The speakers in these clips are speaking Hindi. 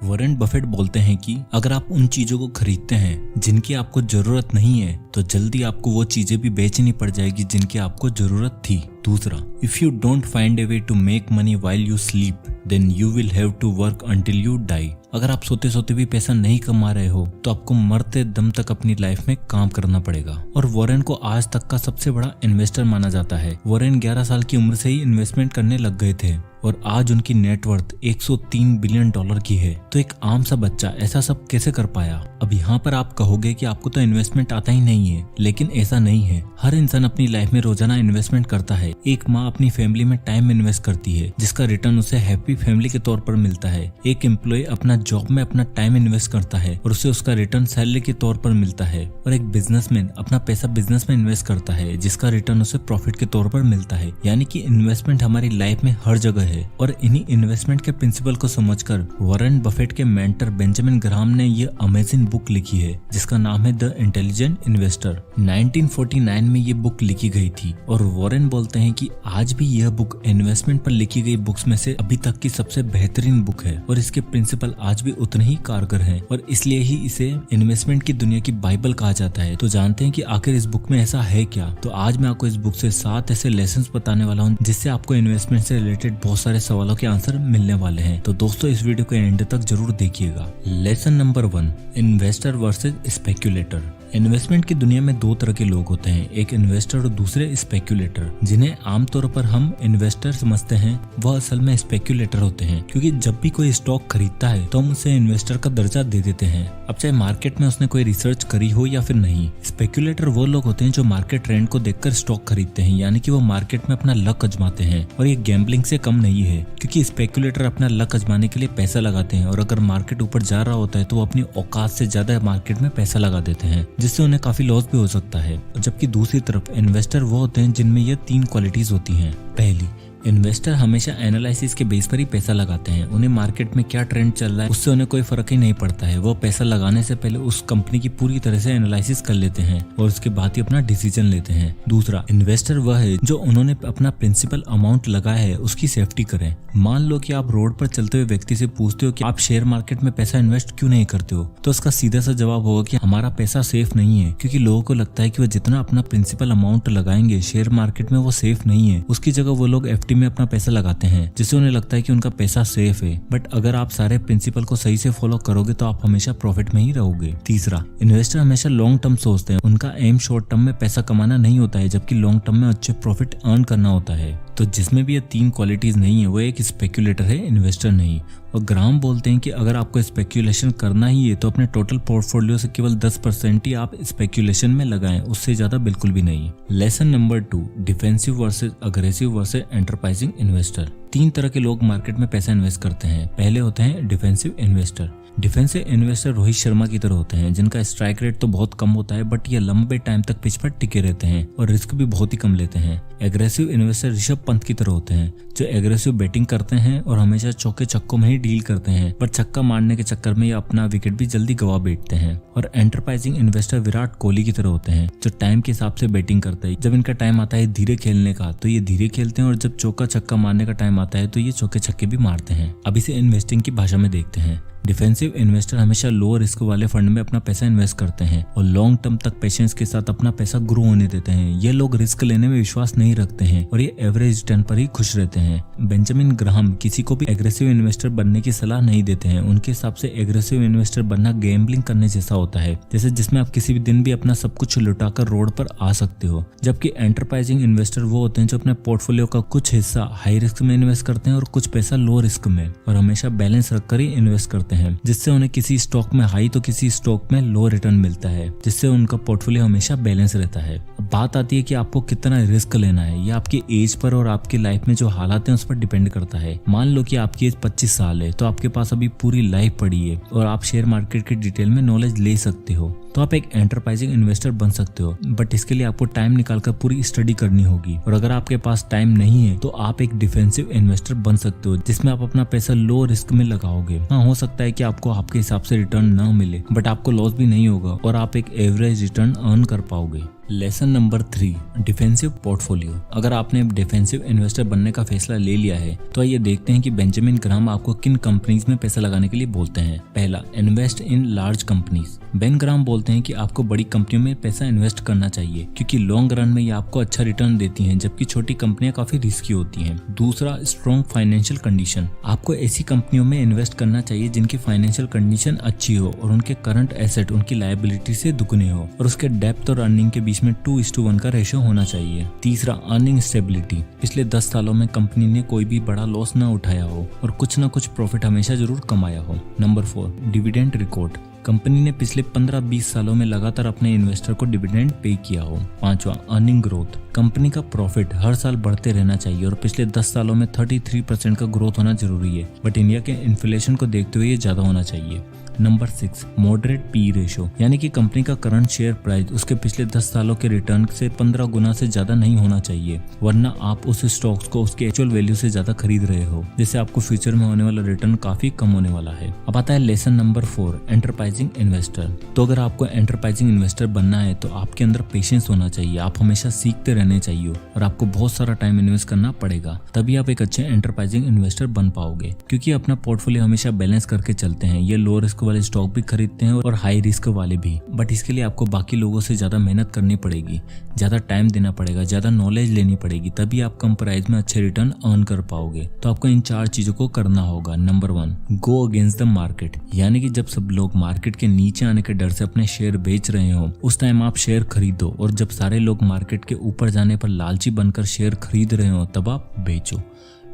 वॉरेन बफेट बोलते हैं कि अगर आप उन चीजों को खरीदते हैं जिनकी आपको जरूरत नहीं है तो जल्दी आपको वो चीजें भी बेचनी पड़ जाएगी जिनकी आपको जरूरत थी। दूसरा, if you don't find a way to make money while you sleep then you will have to work until you die. अगर आप सोते सोते भी पैसा नहीं कमा रहे हो तो आपको मरते दम तक अपनी लाइफ में काम करना पड़ेगा। और वॉरेन को आज तक का सबसे बड़ा इन्वेस्टर माना जाता है। वॉरेन 11 साल की उम्र से ही इन्वेस्टमेंट करने लग गए थे और आज उनकी नेटवर्थ 103 बिलियन डॉलर की है। तो एक आम सा बच्चा ऐसा सब कैसे कर पाया? अब यहाँ पर आप कहोगे कि आपको तो इन्वेस्टमेंट आता ही नहीं है, लेकिन ऐसा नहीं है। हर इंसान अपनी लाइफ में रोजाना इन्वेस्टमेंट करता है। एक माँ अपनी फैमिली में टाइम इन्वेस्ट करती है जिसका रिटर्न उसे हैप्पी फैमिली के तौर पर मिलता है। एक एम्प्लॉय अपना जॉब में अपना टाइम इन्वेस्ट करता है और उसे उसका रिटर्न सैलरी के तौर पर मिलता है। और एक बिजनेसमैन अपना पैसा बिजनेस में इन्वेस्ट करता है जिसका रिटर्न उसे प्रॉफिट के तौर पर मिलता है। यानी कि इन्वेस्टमेंट हमारी लाइफ में हर जगह है। और इन्हीं इन्वेस्टमेंट के प्रिंसिपल को समझकर वॉरेन बफेट के मेंटर बेंजामिन ग्राहम ने यह अमेजिंग बुक लिखी है जिसका नाम है द इंटेलिजेंट इन्वेस्टर। 1949 में ये बुक लिखी गई थी और वॉरेन बोलते हैं कि आज भी यह बुक इन्वेस्टमेंट पर लिखी गई बुक्स में से अभी तक की सबसे बेहतरीन बुक है और इसके प्रिंसिपल आज भी उतने ही कारगर हैं और इसलिए ही इसे इन्वेस्टमेंट की दुनिया की बाइबल कहा जाता है। तो जानते हैं कि आखिर इस बुक में ऐसा है क्या? तो आज मैं आपको इस बुक से 7 ऐसे लेसन्स बताने वाला हूँ जिससे आपको इन्वेस्टमेंट से रिलेटेड बहुत सारे सवालों के आंसर मिलने वाले हैं। तो दोस्तों इस वीडियो को एंड तक जरूर देखिएगा। Lesson number 1, investor versus speculator. Investment की दुनिया में 2 तरह के लोग होते हैं, एक इन्वेस्टर और दूसरे स्पेक्यूलेटर। जिन्हें आमतौर पर हम इन्वेस्टर समझते हैं वह असल में स्पेक्यूलेटर होते हैं, क्योंकि जब भी कोई स्टॉक खरीदता है तो हम उसे इन्वेस्टर का दर्जा दे देते हैं, अब चाहे मार्केट में उसने कोई रिसर्च करी हो या फिर नहीं। स्पेक्यूलेटर वो लोग होते हैं जो मार्केट ट्रेंड को देखकर स्टॉक खरीदते हैं, यानी कि वो मार्केट में अपना लक आजमाते हैं। और ये गैम्बलिंग से कम नहीं है, क्योंकि स्पेक्यूलेटर अपना लक आजमाने के लिए पैसा लगाते हैं और अगर मार्केट ऊपर जा रहा होता है तो वो अपनी औकात से ज्यादा मार्केट में पैसा लगा देते हैं, जिससे उन्हें काफी लॉस भी हो सकता है। जबकि दूसरी तरफ इन्वेस्टर वो होते हैं जिनमें ये 3 क्वालिटीज होती हैं। पहली, इन्वेस्टर हमेशा एनालिसिस के बेस पर ही पैसा लगाते हैं। उन्हें मार्केट में क्या ट्रेंड चल रहा है उससे उन्हें कोई फर्क ही नहीं पड़ता है। वो पैसा लगाने से पहले उस कंपनी की पूरी तरह से एनालिसिस कर लेते हैं और उसके बाद ही अपना डिसीजन लेते हैं। दूसरा, इन्वेस्टर वह है जो उन्होंने अपना प्रिंसिपल अमाउंट लगाया है उसकी सेफ्टी करें। मान लो कि आप रोड पर चलते हुए व्यक्ति से पूछते हो कि आप शेयर मार्केट में पैसा इन्वेस्ट क्यों नहीं करते हो, तो उसका सीधा सा जवाब होगा कि हमारा पैसा सेफ नहीं है, क्योंकि लोगों को लगता है कि वो जितना अपना प्रिंसिपल अमाउंट लगाएंगे शेयर मार्केट में वो सेफ नहीं है। उसकी जगह वो लोग एफडी में अपना पैसा लगाते हैं जिससे उन्हें लगता है कि उनका पैसा सेफ है। बट अगर आप सारे प्रिंसिपल को सही से फॉलो करोगे तो आप हमेशा प्रॉफिट में ही रहोगे। तीसरा, इन्वेस्टर हमेशा लॉन्ग टर्म सोचते हैं। उनका एम शॉर्ट टर्म में पैसा कमाना नहीं होता है, जबकि लॉन्ग टर्म में अच्छे प्रॉफिट अर्न करना होता है। तो जिसमें भी ये 3 क्वालिटीज नहीं है वो एक स्पेक्यूलेटर है, इन्वेस्टर नहीं। और ग्राहम बोलते हैं कि अगर आपको स्पेक्यूलेशन करना ही है तो अपने टोटल पोर्टफोलियो से केवल 10% ही आप स्पेक्यूलेशन में लगाएं, उससे ज्यादा बिल्कुल भी नहीं। Lesson number 2, defensive versus aggressive versus enterprising investor. 3 तरह के लोग मार्केट में पैसा इन्वेस्ट करते हैं। पहले होते हैं defensive investor. Defensive investor Rohit Sharma की तरह होते हैं जिनका स्ट्राइक रेट तो बहुत कम होता है बट ये लंबे टाइम तक पिच पर टिके रहते हैं और रिस्क भी बहुत ही कम लेते हैं। एग्रेसिव इन्वेस्टर ऋषभ पंत की तरह होते हैं जो एग्रेसिव बैटिंग करते हैं और हमेशा चौके छक्कों में ही डील करते हैं, पर छक्का मारने के चक्कर में ये अपना विकेट भी जल्दी गवा बैठते हैं। और एंटरप्राइजिंग इन्वेस्टर विराट कोहली की तरह होते हैं जो टाइम के हिसाब से बैटिंग करते हैं। जब इनका टाइम आता है धीरे खेलने का तो ये धीरे खेलते हैं और जब चौका छक्का मारने का टाइम आता है तो ये चौके छक्के भी मारते हैं। अब इसे इन्वेस्टिंग की भाषा में देखते हैं। डिफेंसिव इन्वेस्टर हमेशा लो रिस्क वाले फंड में अपना पैसा इन्वेस्ट करते हैं और लॉन्ग टर्म तक पेशेंस के साथ अपना पैसा ग्रो होने देते हैं। ये लोग रिस्क लेने में विश्वास नहीं रखते हैं और ये एवरेज रिटर्न पर ही खुश रहते हैं। बेंजामिन ग्राहम किसी को भी एग्रेसिव इन्वेस्टर बनने की सलाह नहीं देते हैं। उनके हिसाब से एग्रेसिव इन्वेस्टर बनना गैम्बलिंग करने जैसा होता है, जैसे जिसमें आप किसी भी दिन भी अपना सब कुछ लुटाकर रोड पर आ सकते हो। जबकि एंटरप्राइजिंग इन्वेस्टर वो होते हैं जो अपने पोर्टफोलियो का कुछ हिस्सा हाई रिस्क में इन्वेस्ट करते हैं और कुछ पैसा लो रिस्क में, और हमेशा बैलेंस रखकर ही इन्वेस्ट करते हैं, जिससे उन्हें किसी स्टॉक में हाई तो किसी स्टॉक में लो रिटर्न मिलता है, जिससे उनका पोर्टफोलियो हमेशा बैलेंस रहता है। बात आती है कि आपको कितना रिस्क लेना है। ये आपकी एज पर और आपकी लाइफ में जो हालात हैं उस पर डिपेंड करता है। मान लो कि आपकी एज 25 साल है तो आपके पास अभी पूरी लाइफ पड़ी है और आप शेयर मार्केट के डिटेल में नॉलेज ले सकते हो, तो आप एक एंटरप्राइजिंग इन्वेस्टर बन सकते हो। बट इसके लिए आपको टाइम निकालकर पूरी स्टडी करनी होगी, और अगर आपके पास टाइम नहीं है तो आप एक डिफेंसिव इन्वेस्टर बन सकते हो जिसमें आप अपना पैसा लो रिस्क में लगाओगे। हाँ, हो सकता है कि आपको आपके हिसाब से रिटर्न न मिले, बट आपको लॉस भी नहीं होगा और आप एक एवरेज रिटर्न अर्न कर पाओगे। Lesson number 3, defensive portfolio. अगर आपने डिफेंसिव इन्वेस्टर बनने का फैसला ले लिया है तो आइए देखते हैं कि बेंजामिन ग्राहम आपको किन कंपनीज में पैसा लगाने के लिए बोलते हैं। पहला, invest in large companies. Ben Graham बोलते हैं कि आपको बड़ी कंपनियों में पैसा इन्वेस्ट करना चाहिए क्योंकि लॉन्ग रन में ये आपको अच्छा रिटर्न देती हैं, जबकि छोटी कंपनियां काफी रिस्की होती हैं। दूसरा, स्ट्रॉन्ग फाइनेंशियल कंडीशन। आपको ऐसी कंपनियों में इन्वेस्ट करना चाहिए जिनकी फाइनेंशियल कंडीशन अच्छी हो और उनके करंट एसेट उनकी लायबिलिटी से दुगने हो और उसके डेप्थ और अर्निंग के बीच में 2:1 का रेशियो होना चाहिए। तीसरा, अर्निंग स्टेबिलिटी। पिछले 10 सालों में कंपनी ने कोई भी बड़ा लॉस न उठाया हो और कुछ न कुछ प्रॉफिट हमेशा जरूर कमाया हो। Number 4, dividend record. कंपनी ने पिछले 15-20 सालों में लगातार अपने इन्वेस्टर को डिविडेंड पे किया हो। पांचवा, अर्निंग ग्रोथ। कंपनी का प्रॉफिट हर साल बढ़ते रहना चाहिए और पिछले 10 सालों में 33% का ग्रोथ होना जरूरी है, बट इंडिया के इन्फ्लेशन को देखते हुए ये ज्यादा होना चाहिए। नंबर 6, मॉडरेट पी रेशो, यानी कि कंपनी का करंट शेयर प्राइस उसके पिछले 10 सालों के रिटर्न से 15 गुना से ज्यादा नहीं होना चाहिए, वरना आप उस स्टॉक्स को उसके एक्चुअल वैल्यू से ज्यादा खरीद रहे हो, जिससे आपको फ्यूचर में होने वाला रिटर्न काफी कम होने वाला है। अब आता है लेसन नंबर 4, एंटरप्राइजिंग इन्वेस्टर। तो अगर आपको एंटरप्राइजिंग इन्वेस्टर बनना है तो आपके अंदर पेशेंस होना चाहिए, आप हमेशा सीखते रहने चाहिए और आपको बहुत सारा टाइम इन्वेस्ट करना पड़ेगा, तभी आप एक अच्छे एंटरप्राइजिंग इन्वेस्टर बन पाओगे। क्योंकि अपना पोर्टफोलियो हमेशा बैलेंस करके चलते हैं, ये लो रिस्क वाले स्टॉक भी खरीदते हैं और हाई रिस्क वाले भी, बट इसके लिए आपको बाकी लोगों से ज्यादा मेहनत करनी पड़ेगी, ज्यादा टाइम देना पड़ेगा, ज्यादा नॉलेज लेनी पड़ेगी, तभी आप कम प्राइस में अच्छे रिटर्न अर्न कर पाओगे। तो आपको इन 4 चीजों को करना होगा। Number 1, go against the market, यानी कि जब सब लोग मार्केट के नीचे आने के डर से अपने शेयर बेच रहे हो उस टाइम आप शेयर खरीदो, और जब सारे लोग मार्केट के ऊपर जाने पर लालची बनकर शेयर खरीद रहे हो तब आप बेचो।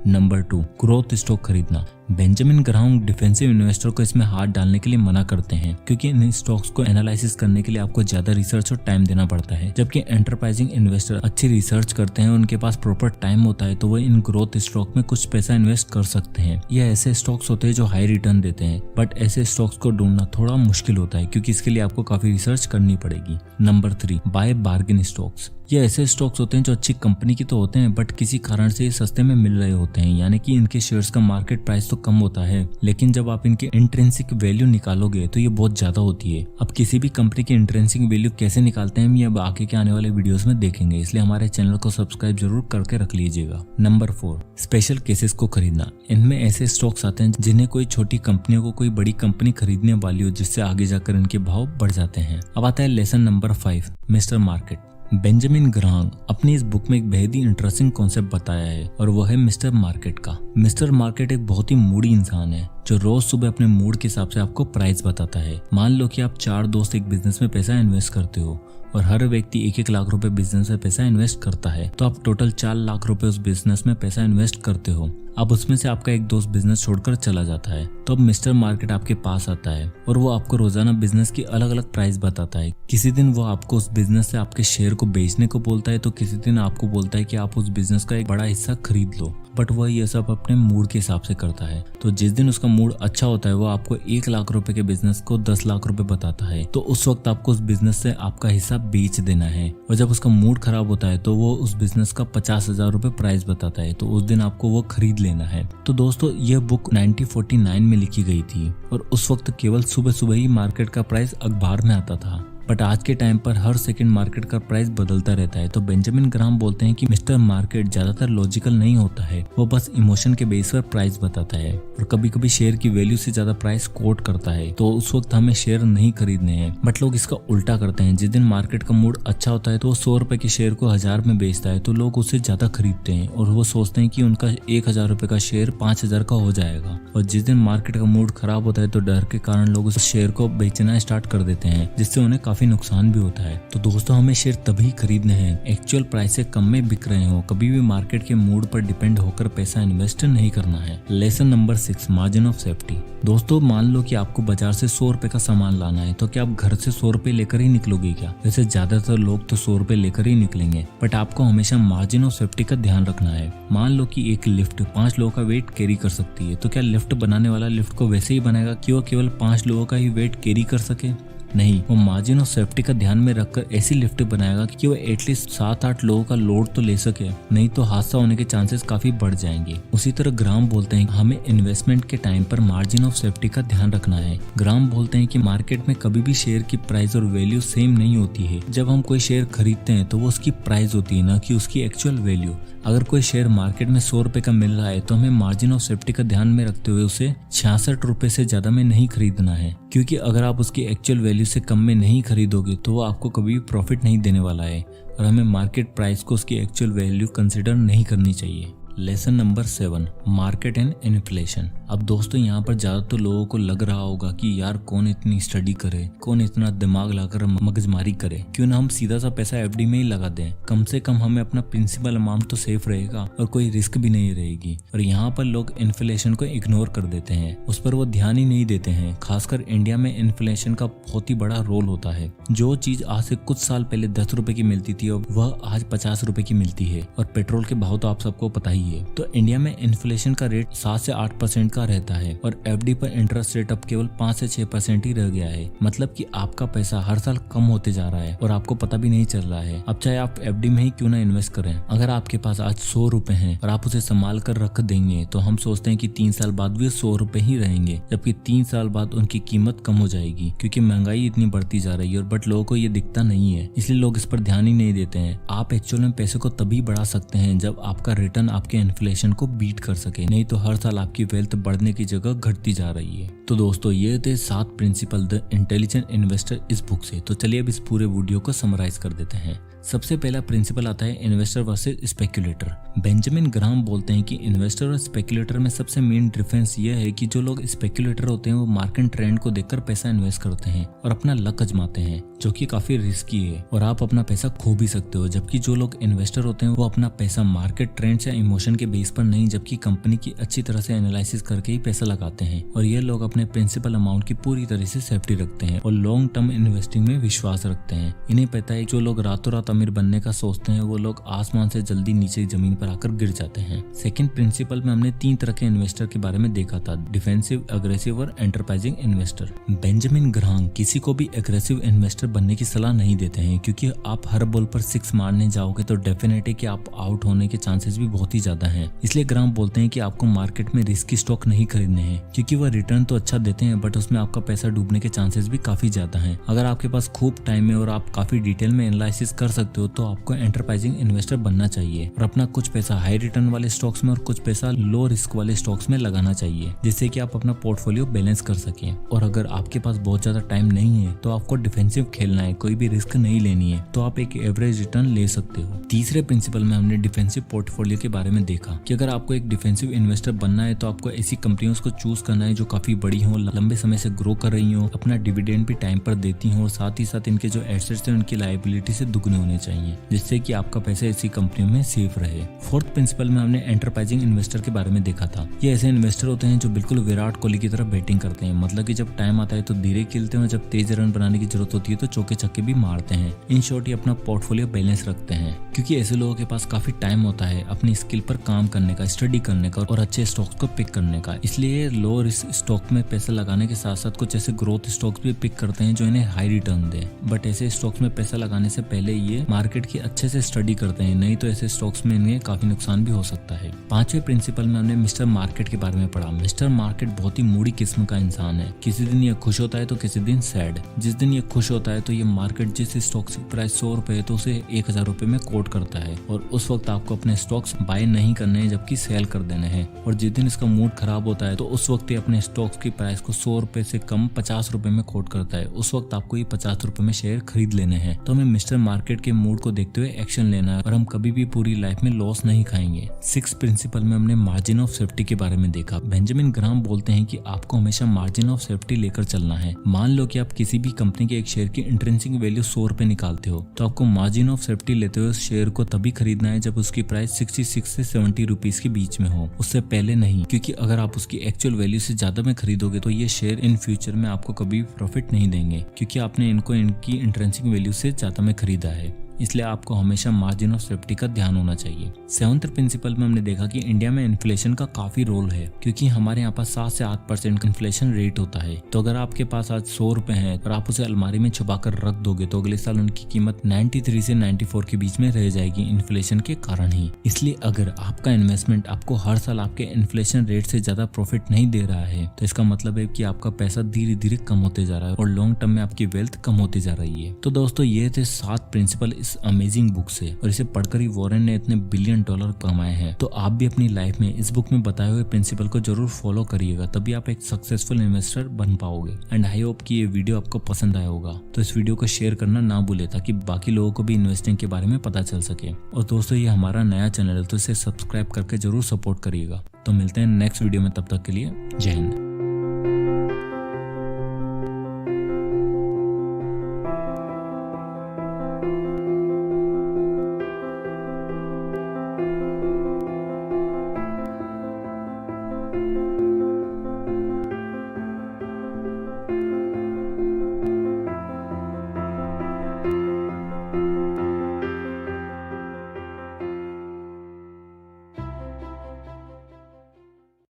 नंबर 2, ग्रोथ स्टॉक खरीदना। बेंजामिन ग्राहम डिफेंसिव इन्वेस्टर को इसमें हाथ डालने के लिए मना करते हैं क्योंकि इन स्टॉक्स को एनालिसिस करने के लिए आपको ज्यादा रिसर्च और टाइम देना पड़ता है, जबकि एंटरप्राइजिंग इन्वेस्टर अच्छी रिसर्च करते हैं, उनके पास प्रॉपर टाइम होता है तो वो इन ग्रोथ स्टॉक में कुछ पैसा इन्वेस्ट कर सकते हैं। ये ऐसे स्टॉक्स होते हैं जो हाई रिटर्न देते हैं, बट ऐसे स्टॉक्स को ढूंढना थोड़ा मुश्किल होता है क्योंकि इसके लिए आपको काफी रिसर्च करनी पड़ेगी। Number 3, buy bargain stocks. ये ऐसे स्टॉक्स होते हैं जो अच्छी कंपनी की तो होते हैं बट किसी कारण से ये सस्ते में मिल रहे होते हैं, यानी कि इनके शेयर्स का मार्केट प्राइस तो कम होता है, लेकिन जब आप इनकी इंट्रिंसिक वैल्यू निकालोगे तो ये बहुत ज्यादा होती है। अब किसी भी कंपनी की इंट्रिंसिक वैल्यू कैसे निकालते हैं हम ये अब आगे के आने वाले वीडियोस में देखेंगे, इसलिए हमारे चैनल को सब्सक्राइब जरूर करके रख लीजिएगा। नंबर 4, स्पेशल केसेस को खरीदना। इनमें ऐसे स्टॉक्स आते हैं जिन्हें कोई छोटी कंपनियों को कोई बड़ी कंपनी खरीदने वाली हो, जिससे आगे जाकर इनके भाव बढ़ जाते हैं। अब आता है lesson number 5, mister market. Benjamin Graham अपनी इस बुक में एक बेहद ही इंटरेस्टिंग कॉन्सेप्ट बताया है और वो है मिस्टर मार्केट का। मिस्टर मार्केट एक बहुत ही मूडी इंसान है जो रोज सुबह अपने मूड के हिसाब से आपको प्राइस बताता है। मान लो कि आप 4 दोस्त एक बिजनेस में पैसा इन्वेस्ट करते हो और हर व्यक्ति 1-1 लाख रुपए बिजनेस में पैसा इन्वेस्ट करता है, तो आप टोटल 4 लाख रुपए उस बिजनेस में पैसा इन्वेस्ट करते हो। अब उसमें से आपका एक दोस्त बिजनेस छोड़कर चला जाता है, तो अब मिस्टर मार्केट आपके पास आता है और वो आपको रोजाना बिजनेस की अलग अलग प्राइस बताता है। किसी दिन वो आपको उस बिजनेस से आपके शेयर को बेचने को बोलता है, तो किसी दिन आपको बोलता है कि आप उस बिजनेस का एक बड़ा हिस्सा खरीद लो, बट वह ये सब अपने मूड के हिसाब से करता है। तो जिस दिन उसका मूड अच्छा होता है वो आपको 1 लाख रुपए के बिजनेस को 10 लाख रुपए बताता है, तो उस वक्त आपको उस बिजनेस से आपका हिस्सा बेच देना है। और जब उसका मूड खराब होता है तो वो उस बिजनेस का 50,000 रुपए प्राइस बताता है, तो उस दिन आपको वो खरीद लेना है। तो दोस्तों ये बुक 1949 में लिखी गई थी और उस वक्त केवल सुबह सुबह ही मार्केट का प्राइस अखबार में आता था, बट आज के टाइम पर हर सेकंड मार्केट का प्राइस बदलता रहता है। तो बेंजामिन ग्राहम बोलते हैं कि मिस्टर मार्केट ज्यादातर लॉजिकल नहीं होता है, वो बस इमोशन के बेस पर प्राइस बताता है और कभी कभी शेयर की वैल्यू से ज्यादा प्राइस कोट करता है, तो उस वक्त हमें शेयर नहीं खरीदने हैं। बट लोग इसका उल्टा करते हैं, जिस दिन मार्केट का मूड अच्छा होता है तो वो 100 रुपए के शेयर को 1000 में बेचता है, तो लोग उससे ज्यादा खरीदते हैं और वो सोचते हैं कि उनका 1000 रुपए का शेयर 5000 का हो जाएगा। और जिस दिन मार्केट का मूड खराब होता है तो डर के कारण लोग उस शेयर को बेचना स्टार्ट कर देते हैं, जिससे उन्हें काफी नुकसान भी होता है। तो दोस्तों हमें शेयर तभी खरीदने हैं एक्चुअल प्राइस से कम में बिक रहे हो, कभी भी मार्केट के मूड पर डिपेंड होकर पैसा इन्वेस्ट नहीं करना है। Lesson number 6, margin of safety. दोस्तों मान लो कि आपको बाजार से 100 रुपए का सामान लाना है, तो क्या आप घर से 100 रुपए लेकर ही निकलोगे क्या? वैसे ज्यादातर लोग तो 100 रुपए लेकर ही निकलेंगे, बट आपको हमेशा मार्जिन ऑफ सेफ्टी का ध्यान रखना है। मान लो कि एक लिफ्ट 5 लोगों का वेट कैरी कर सकती है, तो क्या लिफ्ट बनाने वाला लिफ्ट को वैसे ही बनाएगा कि वो केवल 5 लोगों का ही वेट कैरी कर सके? नहीं, वो मार्जिन ऑफ सेफ्टी का ध्यान में रखकर ऐसी लिफ्ट बनाएगा कि वो एटलीस्ट 7-8 लोगों का लोड तो ले सके, नहीं तो हादसा होने के चांसेस काफी बढ़ जाएंगे। उसी तरह ग्राम बोलते हैं हमें इन्वेस्टमेंट के टाइम पर मार्जिन ऑफ सेफ्टी का ध्यान रखना है। ग्राम बोलते हैं कि मार्केट में कभी भी शेयर की प्राइस और वैल्यू सेम नहीं होती है। जब हम कोई शेयर खरीदते हैं तो वो उसकी प्राइस होती है, न कि उसकी एक्चुअल वैल्यू। अगर कोई शेयर मार्केट में 100 रुपए का मिल रहा है तो हमें मार्जिन ऑफ सेफ्टी का ध्यान में रखते हुए उसे 66 रुपए से ज्यादा में नहीं खरीदना है, क्योंकि अगर आप उसकी एक्चुअल वैल्यू से कम में नहीं खरीदोगे तो वो आपको कभी भी प्रॉफिट नहीं देने वाला है। और हमें मार्केट प्राइस को उसकी एक्चुअल वैल्यू कंसिडर नहीं करनी चाहिए। Lesson number 7, market and inflation. अब दोस्तों यहाँ पर ज्यादातर लोगों को लग रहा होगा कि यार कौन इतनी स्टडी करे, कौन इतना दिमाग लगाकर मगजमारी करे, क्यों ना हम सीधा सा पैसा एफडी में ही लगा दें। कम से कम हमें अपना प्रिंसिपल अमाउंट तो सेफ रहेगा और कोई रिस्क भी नहीं रहेगी। और यहाँ पर लोग इन्फ्लेशन को इग्नोर कर देते हैं, उस पर वो ध्यान ही नहीं देते हैं। खासकर इंडिया में इन्फ्लेशन का बहुत ही बड़ा रोल होता है। जो चीज आज से कुछ साल पहले 10 रुपए की मिलती थी वह आज 50 रुपए की मिलती है। और पेट्रोल के भाव तो आप सबको पता ही है। तो इंडिया में इन्फ्लेशन का रेट 7 से 8% का रहता है और एफडी पर इंटरेस्ट रेट अब केवल 5 से 6% ही रह गया है। मतलब कि आपका पैसा हर साल कम होते जा रहा है और आपको पता भी नहीं चल रहा है। अब चाहे आप एफडी में ही क्यों ना इन्वेस्ट करें, अगर आपके पास आज 100 रुपए हैं और आप उसे संभाल कर रख देंगे तो हम सोचते हैं कि 3 साल बाद भी 100 रुपए ही रहेंगे, जबकि 3 साल बाद उनकी कीमत कम हो जाएगी, क्योंकि महंगाई इतनी बढ़ती जा रही है। और बट लोगों को ये दिखता नहीं है, इसलिए लोग इस पर ध्यान ही नहीं देते हैं। आप एक्चुअल में पैसे को तभी बढ़ा सकते हैं जब आपका रिटर्न आपके इन्फ्लेशन को बीट कर सके, नहीं तो हर साल आपकी वेल्थ बढ़ने की जगह घटती जा रही है। तो दोस्तों ये थे 7 प्रिंसिपल द इंटेलिजेंट इन्वेस्टर इस बुक से। तो चलिए अब इस पूरे वीडियो को समराइज कर देते हैं। सबसे पहला प्रिंसिपल आता है इन्वेस्टर वर्सेस स्पेक्युलेटर। बेंजामिन ग्राहम बोलते हैं कि इन्वेस्टर और स्पेक्युलेटर में सबसे मेन डिफरेंस ये है कि जो लोग स्पेक्युलेटर होते हैं वो मार्केट ट्रेंड को देखकर पैसा इन्वेस्ट करते हैं और अपना लक आजमाते हैं, जो कि काफी रिस्की है और आप अपना पैसा खो भी सकते हो। जबकि जो लोग इन्वेस्टर होते हैं वो अपना पैसा मार्केट ट्रेंड या इमोशन के बेस पर नहीं, जबकि कंपनी की अच्छी तरह से एनालिसिस करके ही पैसा लगाते हैं। और ये लोग अपने प्रिंसिपल अमाउंट की पूरी तरह से सेफ्टी रखते हैं और लॉन्ग टर्म इन्वेस्टिंग में विश्वास रखते हैं। इन्हें पता है जो लोग रातों रात अमीर बनने का सोचते हैं वो लोग आसमान से जल्दी नीचे जमीन पर आकर गिर जाते हैं। सेकंड प्रिंसिपल में हमने 3 तरह के इन्वेस्टर के बारे में देखा था, डिफेंसिव, अग्रेसिव और एंटरप्राइजिंग इन्वेस्टर। बेंजामिन ग्राहम किसी को भी अग्रेसिव इन्वेस्टर बनने की सलाह नहीं देते हैं, क्योंकि आप हर बॉल पर 6 मारने जाओगे तो डेफिनेट है कि आप आउट होने के चांसेस भी बहुत ही ज्यादा हैं। इसलिए ग्राहम बोलते हैं कि आपको मार्केट में रिस्की स्टॉक नहीं खरीदने हैं, क्योंकि वह रिटर्न तो अच्छा देते हैं बट उसमें आपका पैसा डूबने के चांसेस भी काफी ज्यादा हैं। अगर आपके पास खूब टाइम है और आप काफी डिटेल में एनालिसिस कर सकते हो तो आपको एंटरप्राइजिंग इन्वेस्टर बनना चाहिए और अपना कुछ पैसा हाई रिटर्न वाले स्टॉक्स में और कुछ पैसा लो रिस्क वाले स्टॉक्स में लगाना चाहिए, जिससे कि आप अपना पोर्टफोलियो बैलेंस कर सकें। और अगर आपके पास बहुत ज्यादा टाइम नहीं है तो आपको डिफेंसिव खेलना है, कोई भी रिस्क नहीं लेनी है, तो आप एक एवरेज रिटर्न ले सकते हो। तीसरे प्रिंसिपल में हमने डिफेंसिव पोर्टफोलियो के बारे में देखा कि अगर आपको एक डिफेंसिव इन्वेस्टर बनना है तो आपको ऐसी कंपनियों को चूज करना है जो काफी बड़ी हो, लंबे समय से ग्रो कर रही हो, अपना डिविडेंड भी टाइम पर देती हो और साथ ही साथ इनके जो एसेट्स हैं उनकी लायबिलिटी से दुगने होने चाहिए, जिससे कि आपका पैसा ऐसी कंपनियों में सेफ रहे। फोर्थ प्रिंसिपल में हमने एंटरप्राइजिंग इन्वेस्टर के बारे में देखा था। ये ऐसे इन्वेस्टर होते हैं जो बिल्कुल विराट कोहली की तरह बैटिंग करते हैं, मतलब कि जब टाइम आता है तो धीरे खेलते हैं और जब तेज रन बनाने की जरूरत होती है तो चौके छक्के भी मारते हैं। इन शॉर्ट ये अपना पोर्टफोलियो बैलेंस रखते हैं, क्योंकि ऐसे लोगों के पास काफी टाइम होता है अपनी स्किल पर काम करने का, स्टडी करने का और अच्छे स्टॉक्स को पिक करने का। इसलिए लो रिस्क स्टॉक में पैसा लगाने के साथ साथ कुछ ऐसे ग्रोथ स्टॉक्स भी पिक करते हैं जो इन्हें हाई रिटर्न दे। बट ऐसे स्टॉक्स में पैसा लगाने से पहले ये मार्केट की अच्छे से स्टडी करते हैं, नहीं तो ऐसे स्टॉक्स में इन्हें काफी नुकसान भी हो सकता है। पांचवें प्रिंसिपल में हमने मिस्टर मार्केट के बारे में पढ़ा। मिस्टर मार्केट बहुत ही मूडी किस्म का इंसान है। किसी दिन ये खुश होता है तो किसी दिन सैड। जिस दिन ये खुश होता है तो ये मार्केट जिस स्टॉक की प्राइस 100 रुपए है तो उसे 1000 रुपए में कोट करता है और उस वक्त आपको अपने स्टॉक्स बाय नहीं करने हैं जबकि सेल कर देने हैं। और जिस दिन इसका मूड खराब होता है तो उस वक्त ये अपने स्टॉक्स की प्राइस को 100 रुपए से कम 50 रुपए में कोट करता है। उस वक्त आपको ये 50 रुपए में शेयर खरीद लेने हैं। तो हमें मिस्टर मार्केट के मूड को देखते हुए एक्शन लेना है और हम कभी भी पूरी लाइफ में लॉस नहीं खाएंगे। 6 प्रिंसिपल में हमने मार्जिन ऑफ सेफ्टी के बारे में देखा। बेंजामिन ग्राहम बोलते हैं कि आपको हमेशा मार्जिन ऑफ सेफ्टी लेकर चलना है। मान लो कि आप किसी भी कंपनी के एक शेयर की इंट्रिंसिक वैल्यू 100 रुपए निकालते हो तो आपको मार्जिन ऑफ सेफ्टी लेते हुए उस शेयर को तभी खरीदना है जब उसकी प्राइस 66 से 70 रुपीज के बीच में हो, उससे पहले नहीं, क्योंकि अगर आप उसकी एक्चुअल वैल्यू से ज्यादा में खरीदोगे तो ये शेयर इन फ्यूचर में आपको कभी प्रॉफिट नहीं देंगे, क्योंकि आपने इनको इनकी इंट्रिंसिक वैल्यू से ज्यादा में खरीदा है। इसलिए आपको हमेशा मार्जिन ऑफ सेफ्टी का ध्यान होना चाहिए। 7th प्रिंसिपल में हमने देखा कि इंडिया में इन्फ्लेशन का काफी रोल है, क्योंकि हमारे यहाँ पास 7 से 8% इन्फ्लेशन रेट होता है। तो अगर आपके पास आज 100 रुपए है और आप उसे अलमारी में छुपा कर रख दोगे तो अगले साल उनकी कीमत 93 से 94 के बीच में रह जाएगी इन्फ्लेशन के कारण ही। इसलिए अगर आपका इन्वेस्टमेंट आपको हर साल आपके इन्फ्लेशन रेट से ज्यादा प्रॉफिट नहीं दे रहा है तो इसका मतलब है कि आपका पैसा धीरे धीरे कम होते जा रहा है और लॉन्ग टर्म में आपकी वेल्थ कम होती जा रही है। तो दोस्तों ये थे 7 प्रिंसिपल इस अमेजिंग बुक से, और इसे पढ़कर ही वॉरेन ने इतने $1 बिलियन कमाए हैं। तो आप भी अपनी लाइफ में इस बुक में बताए हुए प्रिंसिपल को जरूर फॉलो करिएगा, तभी आप एक सक्सेसफुल इन्वेस्टर बन पाओगे। एंड आई होप कि ये वीडियो आपको पसंद आया होगा, तो इस वीडियो को शेयर करना ना भूले ताकि बाकी लोगों को भी इन्वेस्टिंग के बारे में पता चल सके। और दोस्तों ये हमारा नया चैनल है तो इसे सब्सक्राइब करके जरूर सपोर्ट करिएगा। तो मिलते हैं नेक्स्ट वीडियो में, तब तक के लिए जय हिंद।